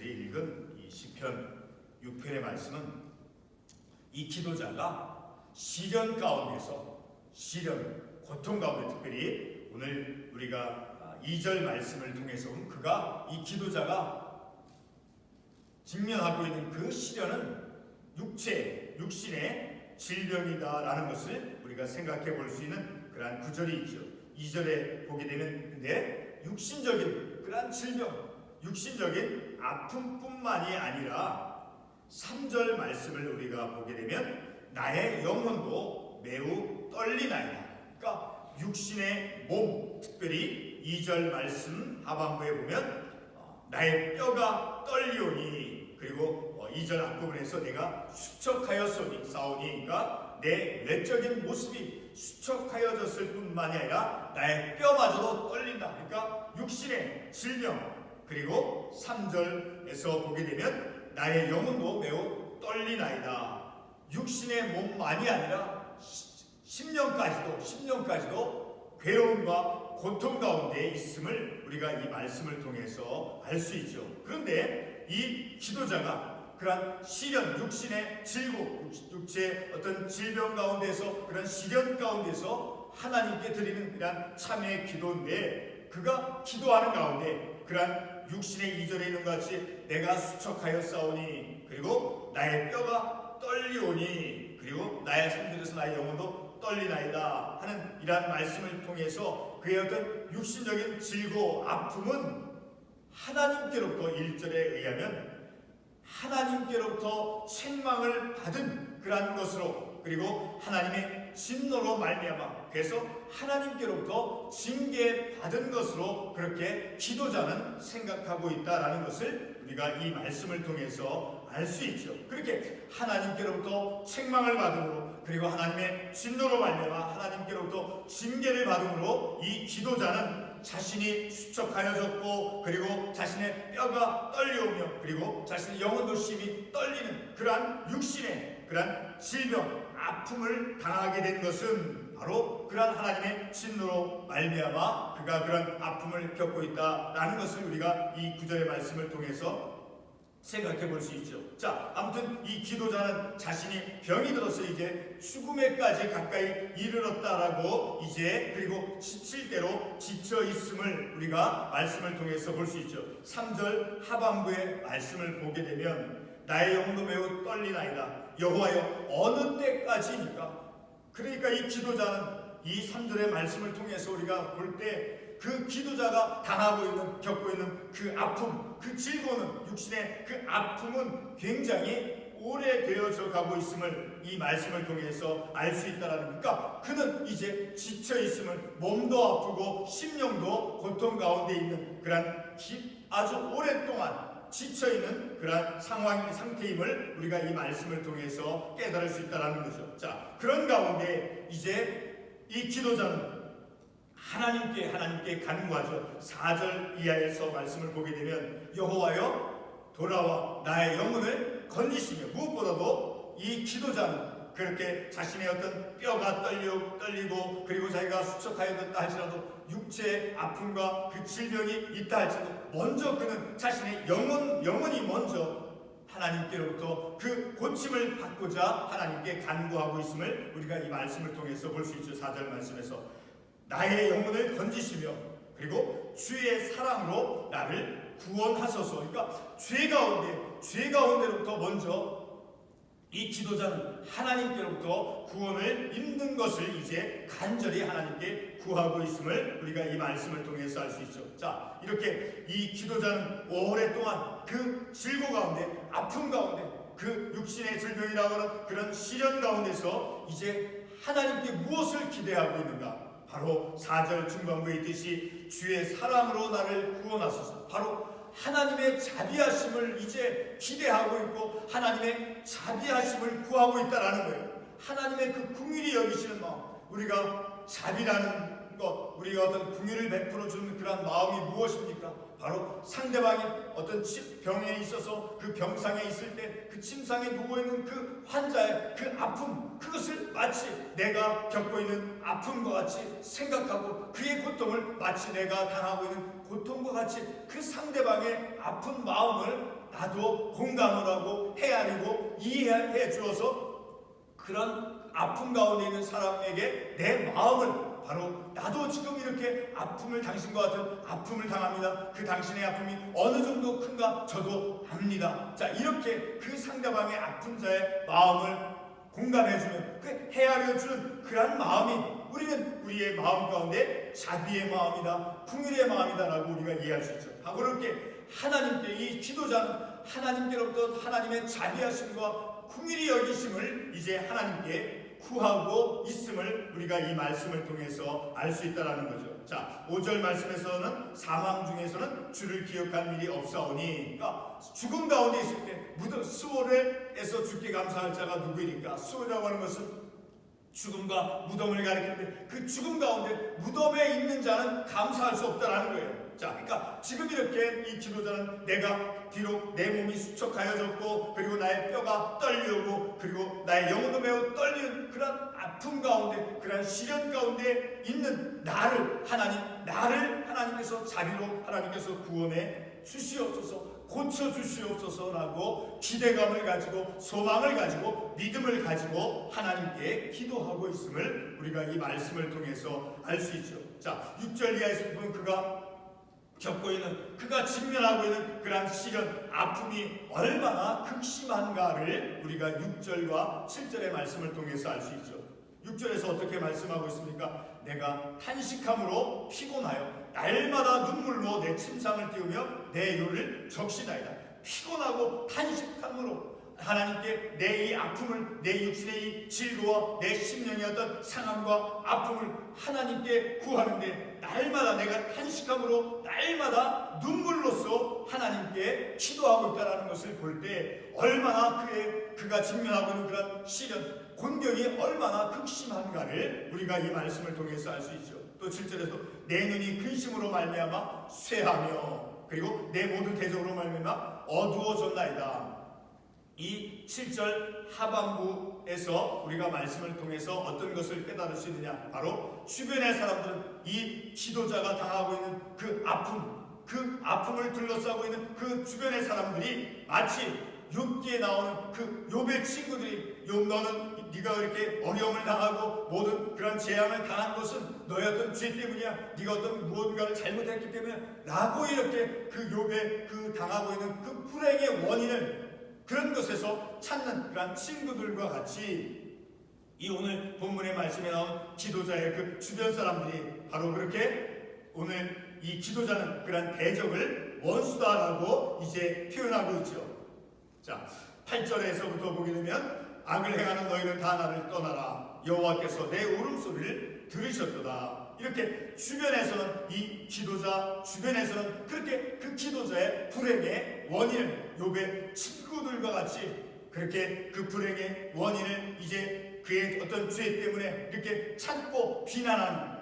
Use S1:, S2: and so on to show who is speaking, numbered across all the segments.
S1: 오늘이 읽은 이 시편 6편의 말씀은 이 기도자가 시련 가운데서 고통 가운데 특별히 오늘 우리가 2절 말씀을 통해서 그가 이 기도자가 직면하고 있는 그 시련은 육신의 질병이다라는 것을 우리가 생각해 볼 수 있는 그러한 구절이 있죠. 2절에 보게 되면 근데 육신적인 그러한 질병, 육신적인 아픔뿐만이 아니라 3절 말씀을 우리가 보게 되면 나의 영혼도 매우 떨리나이다. 그러니까 육신의 몸, 특별히 2절 말씀 하반부에 보면 나의 뼈가 떨리오니, 그리고 2절 앞부분에서 내가 수척하였으니 싸우니, 그러니까 내 외적인 모습이 수척하여졌을 뿐만이 아니라 나의 뼈마저도 떨린다. 그러니까 육신의 질병. 그리고 3절에서 보게 되면 나의 영혼도 매우 떨리나이다. 육신의 몸만이 아니라 심령까지도 괴로움과 고통 가운데 있음을 우리가 이 말씀을 통해서 알 수 있죠. 그런데 이 기도자가 그러한 시련, 육신의 질고, 육체의 어떤 질병 가운데서, 그런 시련 가운데서 하나님께 드리는 그러한 참회의 기도인데, 그가 기도하는 가운데 그러한 육신의 2절에 있는 것 같이 내가 수척하여 싸우니, 그리고 나의 뼈가 떨리오니, 그리고 나의 3절에서 나의 영혼도 떨리나이다 하는 이러한 말씀을 통해서 그의 어떤 육신적인 질고 아픔은 하나님께로부터 1절에 의하면 하나님께로부터 책망을 받은 그러한 것으로, 그리고 하나님의 진노로 말미암아, 그래서 하나님께로부터 징계받은 것으로 그렇게 기도자는 생각하고 있다라는 것을 우리가 이 말씀을 통해서 알 수 있죠. 그렇게 하나님께로부터 책망을 받음으로, 그리고 하나님의 진노로 말미암아 하나님께로부터 징계를 받음으로 이 기도자는 자신이 수척하여졌고, 그리고 자신의 뼈가 떨려오며, 그리고 자신의 영혼도 심히 떨리는 그러한 육신의 그러한 질병, 아픔을 당하게 된 것은 바로 그러한 하나님의 진노로 말미암아 그가 그런 아픔을 겪고 있다라는 것을 우리가 이 구절의 말씀을 통해서 생각해 볼 수 있죠. 자, 아무튼 이 기도자는 자신이 병이 들어서 이제 죽음에까지 가까이 이르렀다라고 이제, 그리고 지칠 대로 지쳐 있음을 우리가 말씀을 통해서 볼 수 있죠. 3절 하반부의 말씀을 보게 되면 나의 영혼도 매우 떨리나이다. 여호와여 어느 때까지입니까? 그러니까 이 기도자는 이 3절의 말씀을 통해서 우리가 볼 때 그 기도자가 당하고 있는, 겪고 있는 그 아픔, 그 질고는, 육신의 그 아픔은 굉장히 오래되어져 가고 있음을 이 말씀을 통해서 알 수 있다라는 거니까, 그는 이제 지쳐 있음을, 몸도 아프고 심령도 고통 가운데 있는 그런 아주 오랫동안 지쳐 있는 그런 상태임을 우리가 이 말씀을 통해서 깨달을 수 있다라는 거죠. 자, 그런 가운데 이제 이 기도자는 하나님께 간구하죠. 4절 이하에서 말씀을 보게 되면 여호와여 돌아와 나의 영혼을 건지시며, 무엇보다도 이 기도자는 그렇게 자신의 어떤 뼈가 떨리고, 그리고 자기가 수척하였다 할지라도 육체의 아픔과 그 질병이 있다 할지라도 먼저 그는 자신의 영혼이 먼저 하나님께로부터 그 고침을 받고자 하나님께 간구하고 있음을 우리가 이 말씀을 통해서 볼 수 있죠. 4절 말씀에서 나의 영혼을 건지시며, 그리고 주의 사랑으로 나를 구원하소서. 그러니까 죄 가운데로부터 먼저 이 기도자는 하나님께로부터 구원을 입는 것을 이제 간절히 하나님께 구하고 있음을 우리가 이 말씀을 통해서 알 수 있죠. 자, 이렇게 이 기도자는 오랫동안 그 질고 가운데, 아픔 가운데, 그 육신의 질병이라고 하는 그런 시련 가운데서 이제 하나님께 무엇을 기대하고 있는가? 바로 4절 중반부에 있듯이 주의 사랑으로 나를 구원하소서. 바로 하나님의 자비하심을 이제 기대하고 있고, 하나님의 자비하심을 구하고 있다라는 거예요. 하나님의 그 긍휼히 여기시는 마음, 우리가 자비라는 것, 우리가 어떤 궁유를 베풀어 주는 그런 마음이 무엇입니까? 바로 상대방이 어떤 병에 있어서 그 병상에 있을 때 그 침상에 누워있는 그 환자의 그 아픔, 그것을 마치 내가 겪고 있는 아픔과 같이 생각하고 그의 고통을 마치 내가 당하고 있는 고통과 같이 그 상대방의 아픈 마음을 나도 공감을 하고 헤아리고 이해해 주어서 그런 아픔 가운데 있는 사람에게 내 마음을 바로 나도 지금 이렇게 아픔을 당신과 같은 아픔을 당합니다. 그 당신의 아픔이 어느 정도 큰가 저도 압니다. 자, 이렇게 그 상대방의 아픈 자의 마음을 공감해주는 그 헤아려주는 그러한 마음이 우리는 우리의 마음 가운데 자비의 마음이다, 긍휼의 마음이다라고 우리가 이해할 수 있죠. 바로 그렇게 하나님께 이 기도자는 하나님께로부터 하나님의 자비하심과 긍휼히 여기심을 이제 하나님께 구하고 있음을 우리가 이 말씀을 통해서 알 수 있다는 거죠. 자, 5절 말씀에서는 사망 중에서는 주를 기억한 일이 없사오니, 그러니까 죽음 가운데 있을 때 무덤 수월에서 주께 감사할 자가 누구이니까? 수월이라고 하는 것은 죽음과 무덤을 가리키는데 그 죽음 가운데 무덤에 있는 자는 감사할 수 없다라는 거예요. 자, 그러니까 지금 이렇게 이 기도자는 내가 비록 내 몸이 수척하여졌고 그리고 나의 뼈가 떨리고 그리고 나의 영혼도 매우 떨리는 그런 아픔 가운데 그런 시련 가운데 있는 나를 하나님께서 자비로 하나님께서 구원해 주시옵소서, 고쳐 주시옵소서라고 기대감을 가지고 소망을 가지고 믿음을 가지고 하나님께 기도하고 있음을 우리가 이 말씀을 통해서 알 수 있죠. 자, 6절 이하에서 보면 그가 직면하고 있는 그러한 시련, 아픔이 얼마나 극심한가를 우리가 6절과 7절의 말씀을 통해서 알 수 있죠. 6절에서 어떻게 말씀하고 있습니까? 내가 탄식함으로 피곤하여 날마다 눈물로 내 침상을 띄우며 내 요를 적시나이다. 피곤하고 탄식함으로 하나님께 내 이 아픔을, 내 육신의 이 질고와 내 심령의 어떤 상함과 아픔을 하나님께 구하는데 날마다 내가 탄식함으로 날마다 눈물로써 하나님께 기도하고 있다는 것을 볼 때 얼마나 그가 직면하고 있는 그런 시련, 곤경이 얼마나 극심한가를 우리가 이 말씀을 통해서 알 수 있죠. 또 7절에서 내 눈이 근심으로 말미암아 쇠하며 그리고 내 모든 대적으로 말미암아 어두워졌나이다. 이 7절 하반부에서 우리가 말씀을 통해서 어떤 것을 깨달을 수 있느냐? 바로 주변의 사람들은 이 지도자가 당하고 있는 그 아픔을 둘러싸고 있는 그 주변의 사람들이 마치 욥기에 나오는 그 욥의 친구들이 욥 너는 네가 이렇게 어려움을 당하고 모든 그런 재앙을 당한 것은 너의 어떤 죄 때문이야. 네가 어떤 무언가를 잘못했기 때문에 라고 이렇게 그 욥의 그 당하고 있는 그 불행의 원인을 그런 것에서 찾는 그런 친구들과 같이 이 오늘 본문의 말씀에 나온 기도자의 그 주변 사람들이 바로 그렇게 오늘 이 기도자는 그런 대적을 원수다라고 이제 표현하고 있죠. 자, 8절에서부터 보게 되면 악을 행하는 너희는 다 나를 떠나라. 여호와께서 내 울음소리를 들으셨도다. 이렇게 주변에서는 이 기도자 주변에서는 그렇게 그 기도자의 불행의 원인을 욥의 친구들과 같이 그렇게 그 불행의 원인을 이제 그의 어떤 죄 때문에 이렇게 찾고 비난하는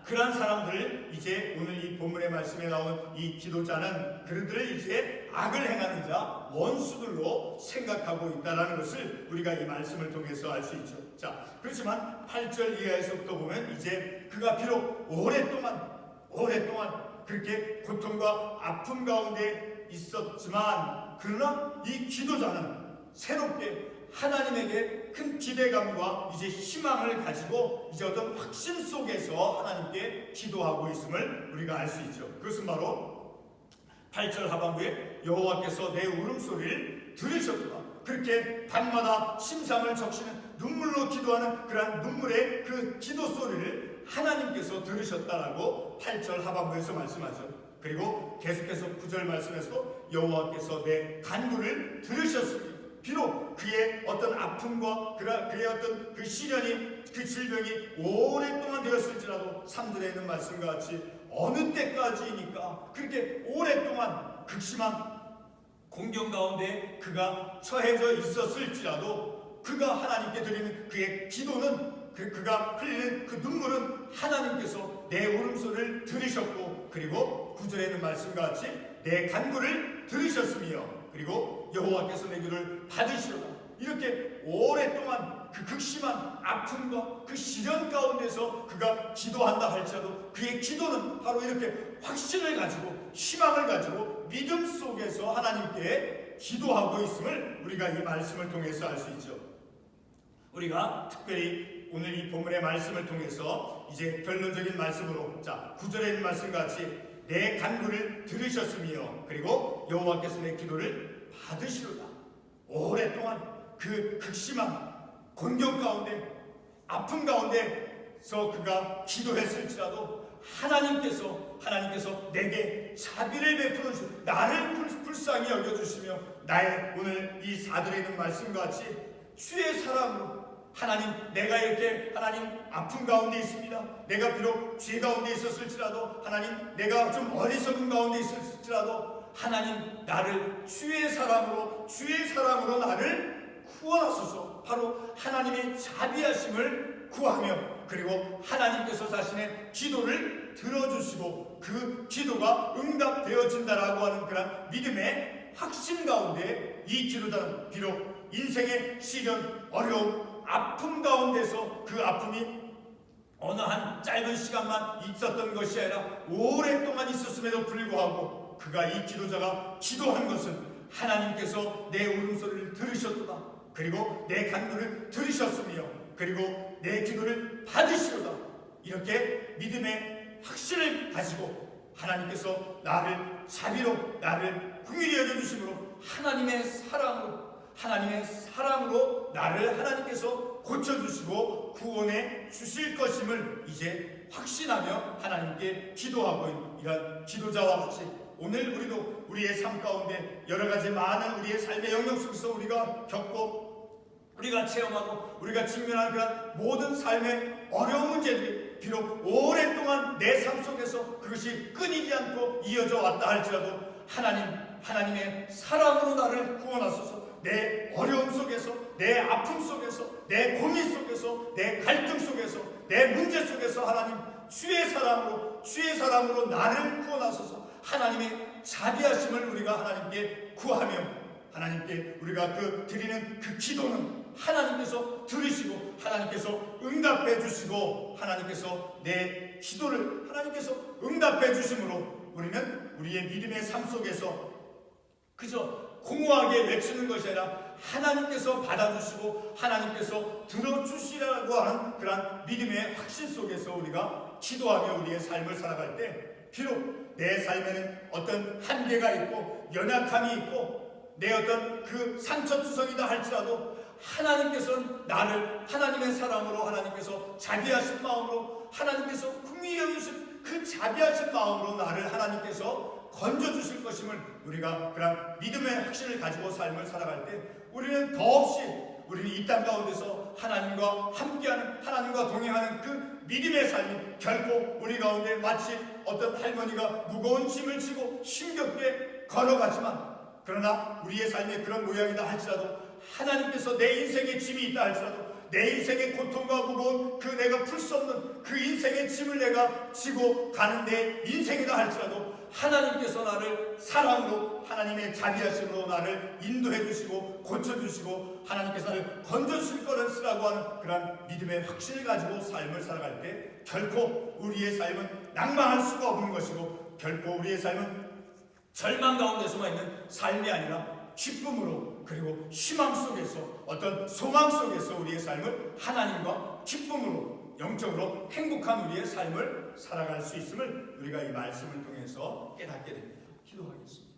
S1: 그러한 사람들을 이제 오늘 이 본문의 말씀에 나오는 이 기도자는 그들을 이제 악을 행하는 자 원수들로 생각하고 있다는 것을 우리가 이 말씀을 통해서 알 수 있죠. 자, 그렇지만 8절 이하에서부터 보면 이제 그가 비록 오랫동안 그렇게 고통과 아픔 가운데 있었지만 그러나 이 기도자는 새롭게 하나님에게 큰 기대감과 이제 희망을 가지고 이제 어떤 확신 속에서 하나님께 기도하고 있음을 우리가 알 수 있죠. 그것은 바로 8절 하반부에 여호와께서 내 울음소리를 들으셨도다. 그렇게 밤마다 심상을 적시는 눈물로 기도하는 그러한 눈물의 그 기도 소리를 하나님께서 들으셨다라고 8절 하반부에서 말씀하죠. 그리고 계속해서 9절 말씀에서 여호와께서 내 간구를 들으셨으니 비록 그의 어떤 아픔과 그의 어떤 그 시련이 그 질병이 오랫동안 되었을지라도 3절에 있는 말씀과 같이 어느 때까지니까 그렇게 오랫동안 극심한 공경 가운데 그가 처해져 있었을지라도 그가 하나님께 드리는 그의 기도는 그가 흘리는 그 눈물은 하나님께서 내 울음소리를 들으셨고, 그리고 9절에 있는 말씀과 같이 내 간구를 들으셨으며, 그리고 여호와께서 내 기도를 받으시로다. 이렇게 오랫동안 그 극심한 아픔과 그 시련 가운데서 그가 기도한다 할지라도 그의 기도는 바로 이렇게 확신을 가지고 희망을 가지고 믿음 속에서 하나님께 기도하고 있음을 우리가 이 말씀을 통해서 알 수 있죠. 우리가 특별히 오늘 이 본문의 말씀을 통해서 이제 결론적인 말씀으로, 자 9절에 있는 말씀과 같이 내 간구를 들으셨으며, 그리고 여호와께서 내 기도를 받으시로다. 오랫동안 그 극심한 곤경 가운데 아픔 가운데서 그가 기도했을지라도 하나님께서 내게 자비를 베풀어 주시고 나를 불쌍히 여겨주시며, 나의 오늘 이 4절에 있는 말씀과 같이 주의 사랑으로 하나님, 내가 이렇게 하나님 아픔 가운데 있습니다. 내가 비록 죄 가운데 있었을지라도, 하나님 내가 좀 어리석은 가운데 있었을지라도, 하나님 나를 주의 사랑으로 나를 구원하소서. 바로 하나님의 자비하심을 구하며, 그리고 하나님께서 자신의 기도를 들어주시고 그 기도가 응답되어진다라고 하는 그런 믿음의 확신 가운데 이 기도자는 비록 인생의 시련, 어려움, 아픔 가운데서 그 아픔이 어느 한 짧은 시간만 있었던 것이 아니라 오랫동안 있었음에도 불구하고 그가 이 기도자가 기도한 것은 하나님께서 내 울음소리를 들으셨도다. 그리고 내 간구를 들으셨으며, 그리고 내 기도를 받으시로다. 이렇게 믿음의 확신을 가지고 하나님께서 나를 자비로, 나를 긍휼히 여겨주심으로 하나님의 사랑으로 나를 하나님께서 고쳐주시고 구원해 주실 것임을 이제 확신하며 하나님께 기도하고 있는 이런 기도자와 같이 오늘 우리도 우리의 삶 가운데 여러 가지 많은 우리의 삶의 영역 속에서 우리가 겪고 우리가 체험하고 우리가 직면하는 그런 모든 삶의 어려운 문제들이 비록 오랫동안 내 삶 속에서 그것이 끊이지 않고 이어져 왔다 할지라도 하나님의 사랑으로 나를 구원하소서. 내 어려움 속에서, 내 아픔 속에서, 내 고민 속에서, 내 갈등 속에서, 내 문제 속에서 하나님 주의 사랑으로 나를 구원하소서. 하나님의 자비하심을 우리가 하나님께 구하며 하나님께 우리가 드리는 그 기도는 하나님께서 들으시고 하나님께서 응답해 주시고 하나님께서 내 기도를 하나님께서 응답해 주심으로 우리는 우리의 믿음의 삶 속에서 그저 공허하게 외치는 것이 아니라 하나님께서 받아주시고 하나님께서 들어주시라고 하는 그런 믿음의 확신 속에서 우리가 기도하며 우리의 삶을 살아갈 때 비록 내 삶에는 어떤 한계가 있고 연약함이 있고 내 어떤 그 상처투성이다 할지라도 하나님께서는 나를 하나님의 사랑으로 하나님께서 자비하신 마음으로 하나님께서 긍휼히 여기신 그 자비하신 마음으로 나를 하나님께서 건져주실 것임을 우리가 그런 믿음의 확신을 가지고 삶을 살아갈 때 우리는 더없이 우리는 이 땅 가운데서 하나님과 함께하는 하나님과 동행하는 그 믿음의 삶이 결코 우리 가운데 마치 어떤 할머니가 무거운 짐을 지고 힘겹게 걸어가지만 그러나 우리의 삶이 그런 모양이다 할지라도 하나님께서 내 인생의 짐이 있다 할지라도 내 인생의 고통과 무거운 그 내가 풀 수 없는 그 인생의 짐을 내가 지고 가는 내 인생이다 할지라도 하나님께서 나를 사랑으로 하나님의 자비하심으로 나를 인도해 주시고 고쳐주시고 하나님께서 나를 건져주실 것이라고 하는 그런 믿음의 확신을 가지고 삶을 살아갈 때 결코 우리의 삶은 낭망할 수가 없는 것이고 결코 우리의 삶은 절망 가운데서만 있는 삶이 아니라 기쁨으로 그리고 희망 속에서 어떤 소망 속에서 우리의 삶을 하나님과 기쁨으로 영적으로 행복한 우리의 삶을 살아갈 수 있음을 우리가 이 말씀을 통해서 깨닫게 됩니다. 기도하겠습니다.